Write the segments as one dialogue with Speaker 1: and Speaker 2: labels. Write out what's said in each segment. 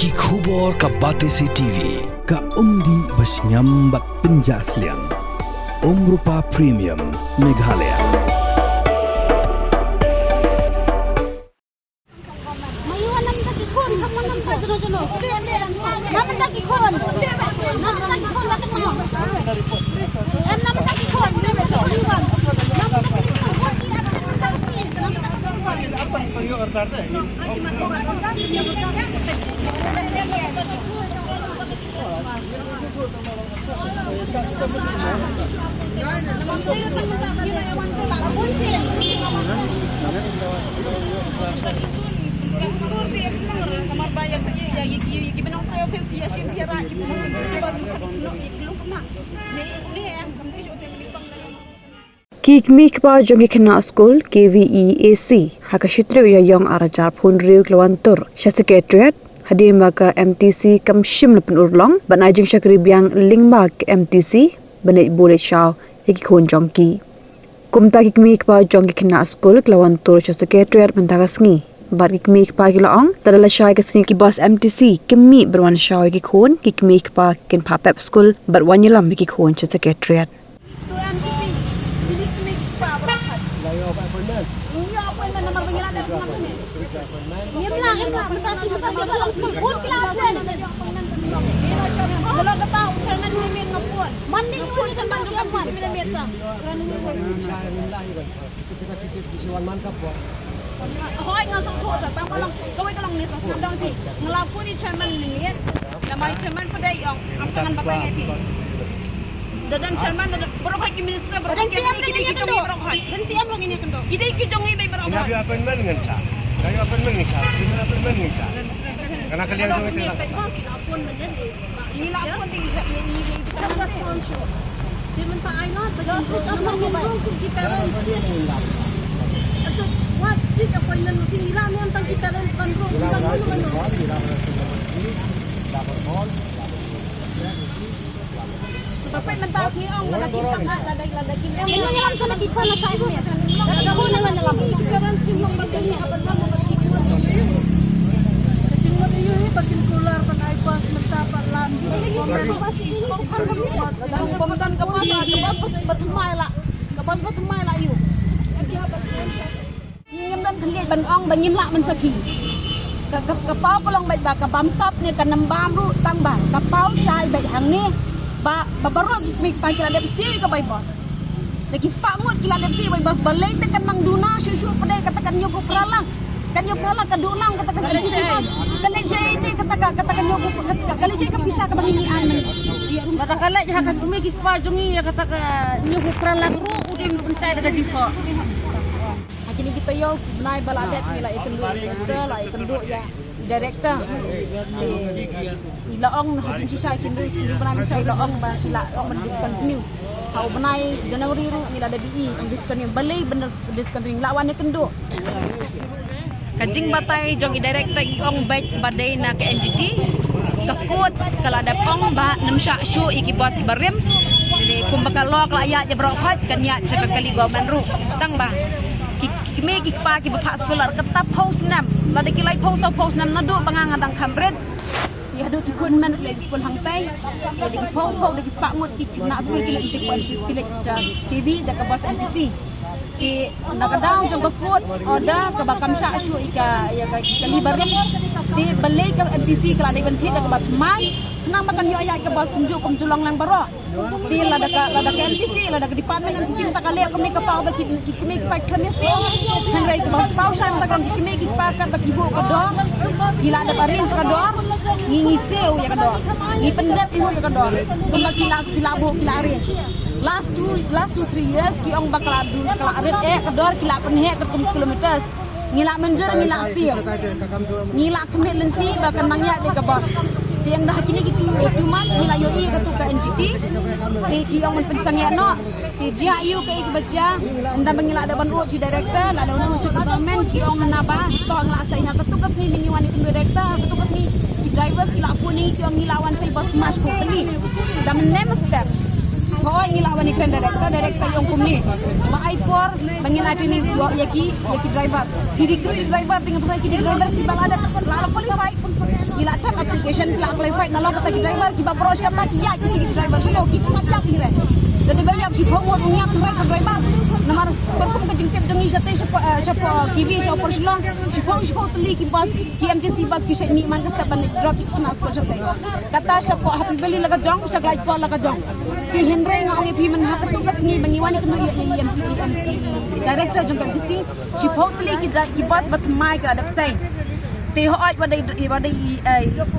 Speaker 1: Ki khubor ka Batesi TV.
Speaker 2: Ka umdi basnyam bak penjaslian. Rupa Premium Meghalaya.
Speaker 3: Kikmik pa jongi kena school KVEAC hakashitri uyayong arajar punriu klawantur sya secretariat hadir maka MTC kamshim lepen urlong banajing syakribiang lingma ke MTC banai boleh shaw iki khon jongki kumta kikmik pa jongi kena school klawantur sya secretariat mentagasngi bar kikmik pa kilaong tadala shay kasni ki bos MTC kimi berwan shaw iki khon kikmik pa kin papep school bar wanyilam iki khon sya secretariat
Speaker 4: dan chairman dan berokhay ki minister berokhay ki jongi berokhay dan siam lagi ni kendo kita ki jongi bay berokhay
Speaker 5: kayo appointment ngan sa kayo appointment ngan sa kita appointment ngan sa kana kalian jongi tela
Speaker 4: nila apon tinggi sa ini kita sponsor dia minta I not but apa ni bang ki parents atau what sit appointment mesti nila ni antang ki parents kan bro bilang Bapak mentas ni ong ladaki pangak ladaki ni yang sana di kona kai ni ada ho na dalam parents ki mong bagay apa na mo ki kecil ni ni pakin kular pan ai pas mentapa lan pemedan kepas betumai la you ngem dan thliat ban ong ban nyim la man saki kapau kolong bai ba ka bam sap ni kan nambam ru tang ba kapau shai bai hang ni ba babarok gikmik pangkila depsi ka bay boss lagi spamut kila depsi bay boss balay tekan nang duna syusyur padai katakan nyogo pralang kan nyogo pralang ka dunang katakan depsi boss kali jay katakan nyogo kali jay ka pisa ka bangingian man kala ja ka gumik pa jungi ya katakan nyogo pralang ru udin unsay daga jifo kini kita yo nai baladet nila ikendu minister la ikendu ya director ilaong hajin si sai kindu ni banai sai ilaong ba ilaong men discontinue hau banai Januari ru nila DBE discontinue balai bener discontinue lawan kendo kajing batai jong director ong baik badai na ke NGT kakut kala ada pong ba namsya shu iki bos barim jadi kumbakalo kala ya je brokhat kan ya sekali government ru tang ba kimi pa ki bapak sekolah ketap post 6 lada ki lai post 6 nadu bangang adang kamret ti hadu ki kun man le sekolah hang tai jadi ki post de spak mut ki nak sekolah ki le TV da ka bos MTC ki nak daw jong bakut oda ka bakam sya syu ika ya ka libarim ti balai ka MTC kala dai benthi da ka bat mai kenang makan yo ayat ke bos kunjuk kumjulong lang baro ti lada ka MTC lada ka department MTC ta kali kami ka pau bagi kami ka klinisi hangrai ka pau sa ta kan kami ki pa ka bagi bu ka do gila ada arrange ka do ngingi seu ya ka do ngi pendet ihu ka do kembali kila bu kila arrange last 2-3 years ki ong bakal dulu kala arrange ka do kila penhe ka kilometers ngila menjer ngila siu ngila kami lenti bahkan mangyak de ka bos yang dah kini gitu 2 months nila yo i ka tu ka NGT ki ong pensang ya no ki jia yu ka ik baca anda mengila ada ban ci director ada unu ci government ki ong na ba to ang la sai ha ka tu kas ni mingiwan itu director ka tu kas ni ki drivers ki la puni ki ong ngilawan sai bos mas ko kali dam nem step ko ngilawan ikren director yang kumni ma aipor mangila tini yo yaki driver ki recruit driver tinggal ki driver ki balada la qualify gila tak aplikasi qualification kila qualified na lo kata ki driver ki ba bros kata ki ya ki driver sino ki kuat ya ki re jadi bayar si phomot ngiap driver namar korkum ke jengkep jongi sate siapa kiwi siapa persilong si phom teli ki bas ki MTC bas ki shek ni man ka step drop ki kena skor sate kata siapa happy beli laga jong sak like call laga jong ki henry ngi pi man hak tu kas ngi bangi wani kenu MTC director jong MTC si phom teli ki bas bat mai ka adap sai te hoaj wadai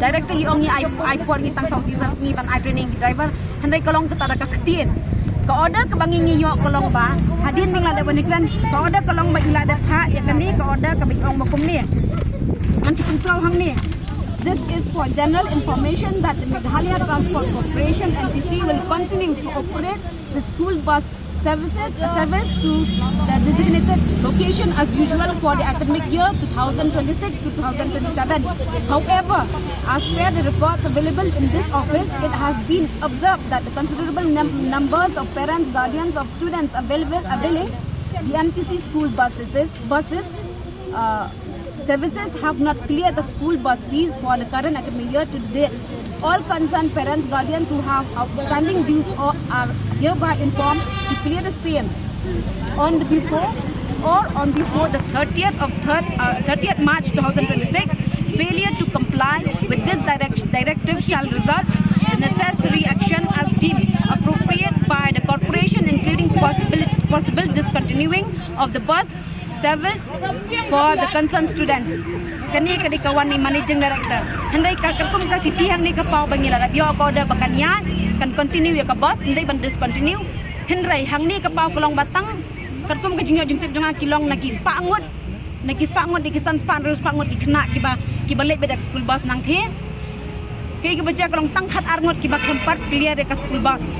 Speaker 4: director i ongi ai por ngi tang song season ngi ban ai training driver henry kolong kata ka ktien ka order ke bangi ngi yo kolong ba hadin ning la da banikran ka order kolong ba ila da pha ya kan ni ka order ka bi ong makum ni an chukun saw hang ni. This is for general information that the Meghalaya Transport Corporation MTC will continue to operate the school bus service to the designated location as usual for the academic year 2026 to 2027. However, as per the records available in this office, it has been observed that the considerable numbers of parents, guardians of students availing the MTC school services have not cleared the school bus fees for the current academic year to date. All concerned parents, guardians who have outstanding dues are hereby informed to clear the same on before the 30th March 2026. Failure to comply with this directive shall result in necessary action as deemed appropriate by the corporation, including possible discontinuing of the bus service for the concerned students. Kani kadi kawan ni managing director. Handai ka kum ka sici hang ni ka pau bangila la yo ko da bakan ya kan continue ya ka boss ndai ban discontinue. Handai hang ni ka pau kolong batang kum ka jingyo jingtip jonga kilong na kispa ngut di kisan span rus pangut ki kena ki balik bedak school bus nang the. Ki baca kolong tang khat arngut ki ba tempat clear de ka school bus.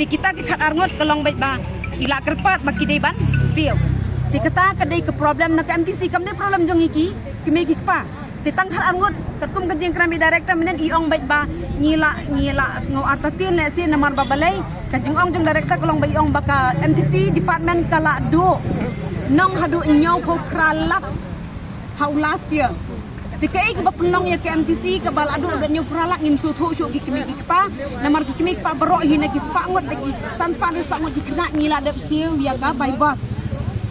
Speaker 4: Ti kita ki khat arngut kolong baik ba ila kerpat ba ki dei ban siu. Ti kata kadai ke problem nak MTC kam dei problem jong iki kimi ki pa ti tang khat arngut kum ka jing krami director menen i ong baik ba ngila ngau artatin ne si namar ba balai ka jing ong jong director kolong bai ong ba ka MTC department kala do nong hadu nyau ko kralap how last year tikai ke bapelong ya ke MTC ke baladu da nyau pralak ngim su thu shu ki kimi ki pa namar ki kimi pa baro hi na ki spangot lagi san spanus pangot ki kena ngila dep siu ya ga by bus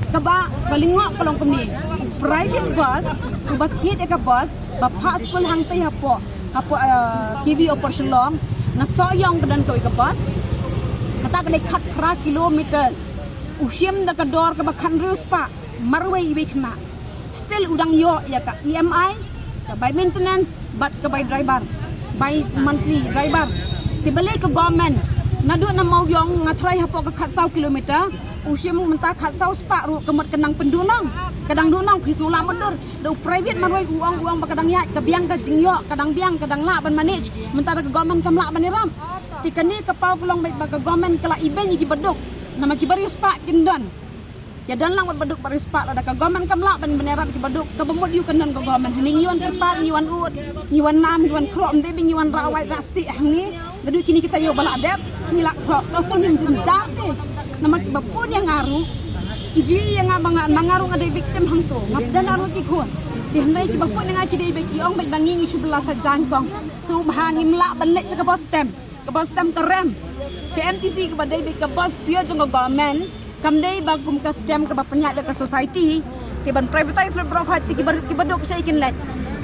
Speaker 4: kaba kalingwa kolong kami private bus kubat hit ka bus ba pa school hang tai hapo kiwi operation long na soyong kedan ko ka bus kata kadai khat pra kilometers usiam da ka dor ka ba khanrus pa marway ibe khna still udang yo ya ka EMI ka by maintenance but ka by driver by monthly driver tibali ka government nadu na mau yong ngatrai hapo ka khat 100 kilometer usiam mentah khat 100 spa ru kemat kenang pendunang kadang dunang pisula motor do private marway uang bakadang ya ka biang ka jingyo kadang biang kadang la ban manage mentah ka government kam la ban ram tikani ka pau kolong baik ka government kala iben gi beduk nama ki bari spa kindan ya dan lang beduk bari spa ada ka government kam la ban benerat ki beduk ka bemut yu kenan ka government hening yuan kerpat yuan ut yuan nam yuan krom de bing yuan rawai rasti ni gadu kini kita yo bala adep nilak kro lo singim jenjar te nama ki bafun yang ngaru kiji yang mangaru ada victim hang tu ngapdan aru ki khon di hendai ki bafun yang ki dei beki ong baik bangi ngi 17 jan kong so bahangim la banlek ka bos stem ka rem ke MTC ke badai be ke bos pio jong government kam dei bagum ka stem ke bapanya de ka society ke ban privatize le bro hati ki badok sai kin let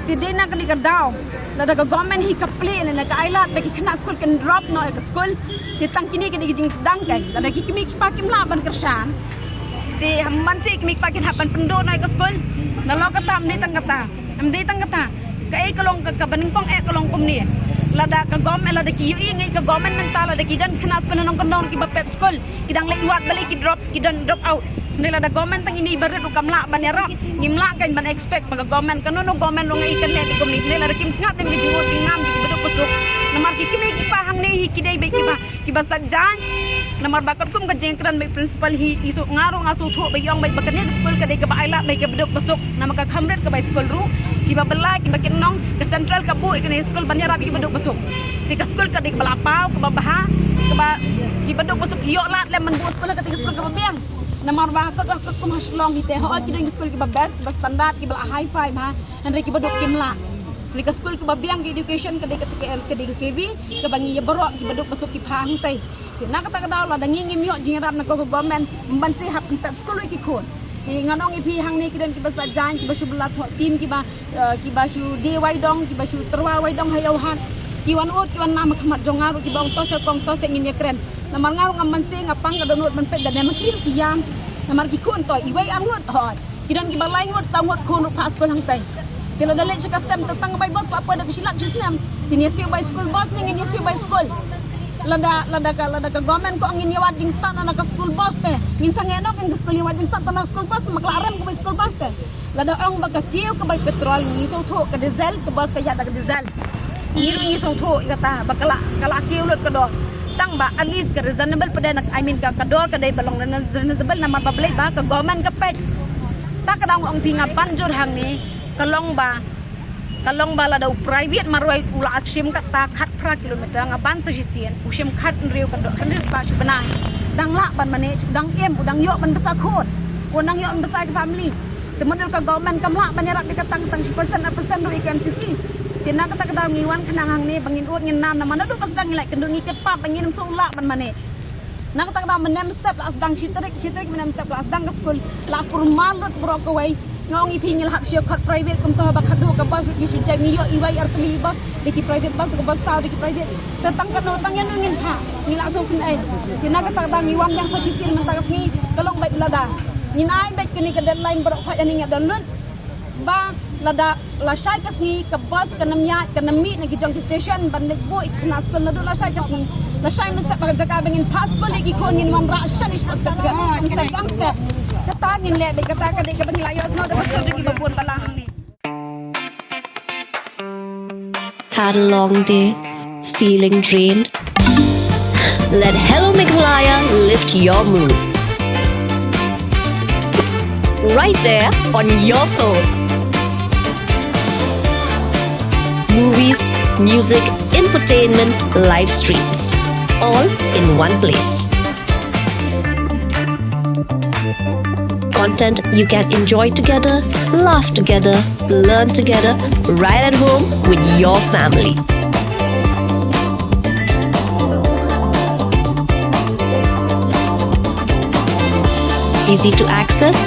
Speaker 4: ti dei na kali ka daw la da government hi ka play na ka ailat be ki kena school kan drop no ka school ti tang kini ke jing sedang kai la da ki kimi ki pakim la ban kersan ti hamman si kimi pakin hapan pendo na ka school na lo ka tam ni tang kata am dei tang kata ka ai kalong ka baning pong kalong kum ni lada ka government lada ki yu ngai ka government mental lada ki dan kena school nong kondong ki bapep school kidang le iwat balik ki drop ki dan drop out ni lada government tang ini ibarat ukam la ban yarap ngimla kan ban expect pag government kanono government lo ngai kan le ki komni le lada kim sngat dem ki jingot ngam ki bedok pusuk namar ki kimi ki pahang ne hi ki dei be ki ba sajjan namar bakot kum ka jengkran be principal hi isu ngaro ngasu thu be yong be bakane school ka dei ka ba ailat be ki bedok pusuk nama ka khamret ka ba school ru ki ba belai ki ba kinong ke central ka bu ikane school ban yarap ki bedok pusuk ti ka school ka dei ka balapau ka ba baha ka ba ki bedok pusuk yo lat le men bu school ka ti school ka ba biang namar bakot kum haslong hite ho ki dei school ki ba best ki ba standard ki ba high five ha andre ki bedok kimla Di ke school ke babiang ke education ke KV ke bangi ya berok ke beduk masuk ke phang teh. Nak kata kadal lah dangi ngim yok jingram nak ke government membantu hap pep school ki khon. Ki nganong ipi hang ni kidan ki basa jan ki basu belat tim ki basu de wai dong ki basu terwa wai dong hayau han. Ki wan ut ki wan nama khamat jongaru ki bang tos kong tos ngin ya kren. Namar ngaru ngam manse ngapang ka donut man pet dan makin ki yang. Namar ki khon to iwai angut hot. Kidan ki balai ngut sangut khon pas school hang tai. Kalau dalam cakap tentang by bos apa dah bersilap jisnam. Tini siu by school bos ni ngin siu by school. Lada ka government ko angin yawat jing stan anak ke school bus teh ngin sangenok ngin ke school yawat jing stan anak school bus maklarem ko by school bus teh lada ong baka kiu ke by petrol ngi so tho ke diesel ke bus ke yada ke diesel ngi so tho kata bakala kala kiu lut ke do tang ba at least ke reasonable pada nak I mean ka kador ke dai balong reasonable nama bablai ba ke government ke pet tak kadang ong pinga banjur hang ni kalong ba la dau private marwai ula achim kata khat pra kilometer ngaban sejisian usim khat riu kan kan spa benai dang la ban mane dang em dang yok ban besar khot dang yok ban besar ke family kemudian ke government kamla ban yarak dikatang tang persen do IKMTC tina kata kadang ngiwan kenang hang ni bangin ut ngin nam mana do pas dang ngilai kendungi kepat bangin sung la ban mane nak kata kadang menem step la sedang citrik menem step la sedang ke school la kurmalut brok away ngong ipi ngil hap syok private kum to bak hadu ka bas gi sujai ngi yo iwai artli bas diki private bas ka bas taw diki private tetang ka no tang yan ngin ha ngila so sin ai tina ka tang ngi wan yang sa sisil mentas ni kalong bai lada ngin ai bai kini ka deadline berok pha ani ngadon lun ba lada la shai ka sni ka bas ka namya ka nami na gi jong station ban nek boy kena school na do la shai ka sni la shai mesti pa jaka bangin pas ko legi ko ngin man ra shanish pas ka gangster kata ngin le kata ka dek bang layo no da betul degi babon talang ni.
Speaker 6: Had a long day, feeling drained? Let Hello Meghalaya lift your mood. Right there on your phone. Movies, music, infotainment, live streams, all in one place. Content you can enjoy together, laugh together, learn together, right at home with your family. Easy to access,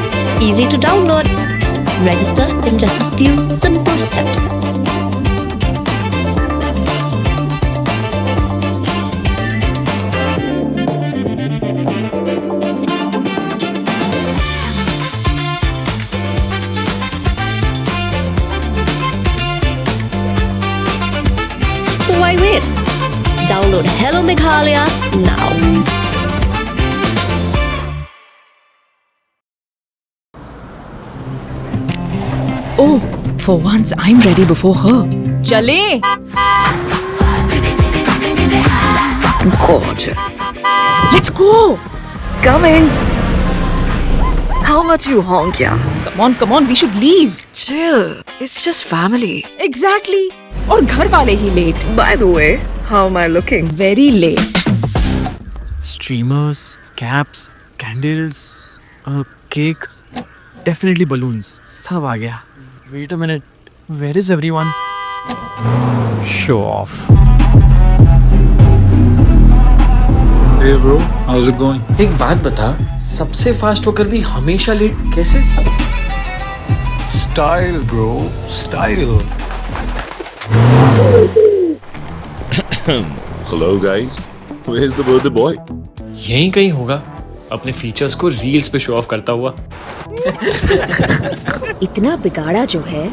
Speaker 6: easy to download. Register in just a few simple steps. Why wait? Download Hello Meghalaya now.
Speaker 7: Oh, for once I'm ready before her. Chale!
Speaker 8: Gorgeous.
Speaker 7: Let's go!
Speaker 8: Coming. How much you honk, yeah?
Speaker 7: Come on, we should leave.
Speaker 8: Chill. It's just family.
Speaker 7: Exactly. और घर वाले ही late.
Speaker 8: By the way, how am I looking?
Speaker 7: Very late.
Speaker 9: Streamers, caps, candles, a cake, definitely balloons. सब आ गया. Wait a minute. Where is everyone? Show off.
Speaker 10: Hey bro, how's it going?
Speaker 11: एक बात बता, सबसे फास्ट होकर भी हमेशा लेट कैसे?
Speaker 10: Style bro, style.
Speaker 12: Hello guys, where's the birthday boy?
Speaker 11: यहीं कहीं होगा, अपने फीचर्स को रील्स पे शो ऑफ करता हुआ.
Speaker 6: इतना बिगाड़ा जो है.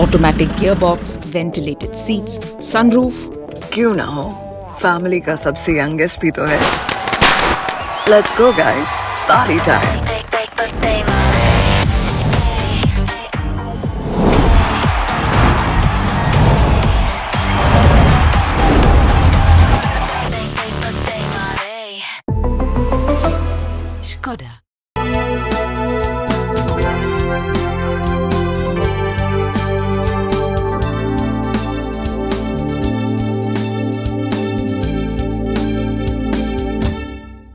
Speaker 7: Automatic gearbox, ventilated seats, sunroof.
Speaker 8: क्यों ना हो? Family का सबसे youngest भी तो है. Let's go guys, party time.
Speaker 7: Skoda.